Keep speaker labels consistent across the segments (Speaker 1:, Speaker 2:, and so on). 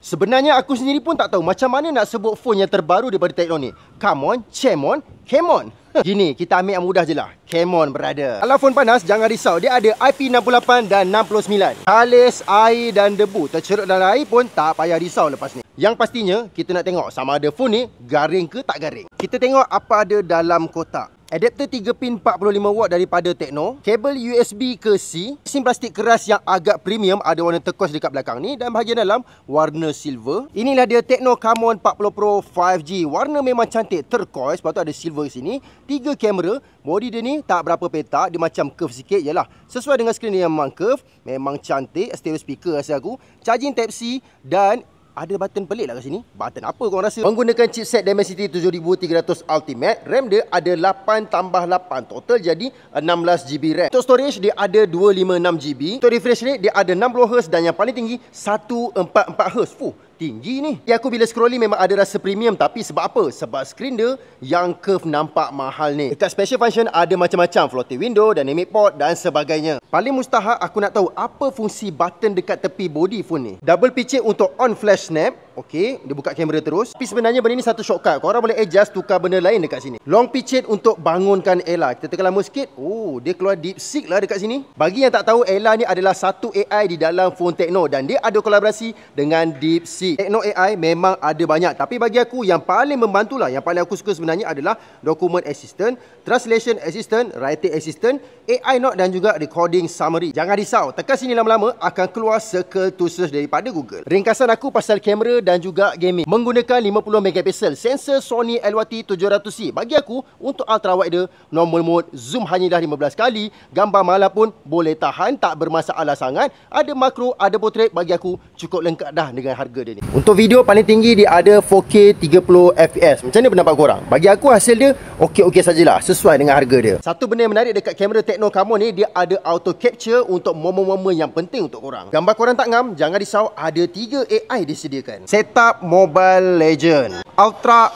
Speaker 1: Sebenarnya aku sendiri pun tak tahu macam mana nak sebut phone yang terbaru daripada Tecno ni. Come on, Camon, Camon. Gini, kita ambil yang mudah je lah. Camon, brother. Kalau phone panas, jangan risau. Dia ada IP68 dan 69. Halis, air dan debu tercerut dalam air pun tak payah risau lepas ni. Yang pastinya, kita nak tengok sama ada phone ni garing ke tak garing. Kita tengok apa ada dalam kotak. Adapter 3 pin 45 watt daripada Tecno, kabel USB ke C, mesin plastik keras yang agak premium, ada warna turquoise dekat belakang ni dan bahagian dalam warna silver. Inilah dia Tecno Camon 40 Pro 5G. Warna memang cantik, turquoise, lepas tu ada silver sini. 3 kamera, body dia ni tak berapa petak, dia macam curve sikit jelah. Sesuai dengan skrin dia yang memang curve, memang cantik, stereo speaker rasa aku. Charging Type C dan ada button pelik lah kat sini. Button apa korang rasa? Menggunakan chipset Dimensity 7300 Ultimate. RAM dia ada 8 tambah 8. Total jadi 16GB RAM. Untuk storage dia ada 256GB. Untuk refresh rate dia ada 60Hz dan yang paling tinggi 144Hz. Tinggi ni. Aku bila scrolling memang ada rasa premium. Tapi sebab apa? Sebab skrin dia yang curve nampak mahal ni. Dekat special function ada macam-macam. Floating window, dynamic port dan sebagainya. Paling mustahak aku nak tahu apa fungsi button dekat tepi body phone ni. Double pitch untuk on flash snap. Okey, dia buka kamera terus. Tapi sebenarnya benda ni satu shortcut. Korang boleh adjust tukar benda lain dekat sini. Long pitch untuk bangunkan Ella. Kita tekan lama sikit. Oh, dia keluar DeepSeek lah dekat sini. Bagi yang tak tahu, Ella ni adalah satu AI di dalam phone Tecno dan dia ada kolaborasi dengan DeepSeek. Tecno AI memang ada banyak, tapi bagi aku yang paling membantulah, yang paling aku suka sebenarnya adalah Document Assistant, Translation Assistant, Writing Assistant, AI Note dan juga Recording Summary. Jangan risau, tekan sini lama-lama akan keluar circle to search daripada Google. Ringkasan aku pasal kamera dan juga gaming. Menggunakan 50 megapiksel sensor Sony LYT 700C. Bagi aku, untuk ultra wide dia, normal mode, zoom hanya dah 15 kali, gambar malam pun boleh tahan, tak bermasalah sangat. Ada makro, ada portrait, bagi aku cukup lengkap dah dengan harga dia ni. Untuk video paling tinggi dia ada 4K 30fps. Macam mana pendapat korang? Bagi aku hasil dia okey-okey sajalah, sesuai dengan harga dia. Satu benda yang menarik dekat kamera Tecno Camon ni, dia ada auto capture untuk momen-momen yang penting untuk korang. Gambar korang tak ngam, jangan risau, ada 3 AI disediakan. Setup Mobile Legend Ultra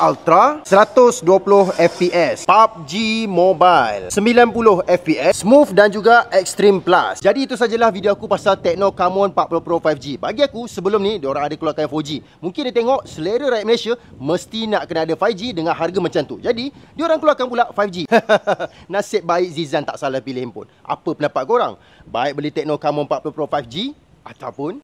Speaker 1: 120fps, PUBG Mobile 90fps, Smooth dan juga Extreme Plus. Jadi itu sajalah video aku pasal Tecno Camon 40 Pro 5G. Bagi aku sebelum ni diorang ada keluarkan 4G. Mungkin dia tengok selera rakyat Malaysia mesti nak kena ada 5G dengan harga macam tu. Jadi diorang keluarkan pula 5G. Nasib baik Zizan tak salah pilih handphone. Apa pendapat korang? Baik beli Tecno Camon 40 Pro 5G ataupun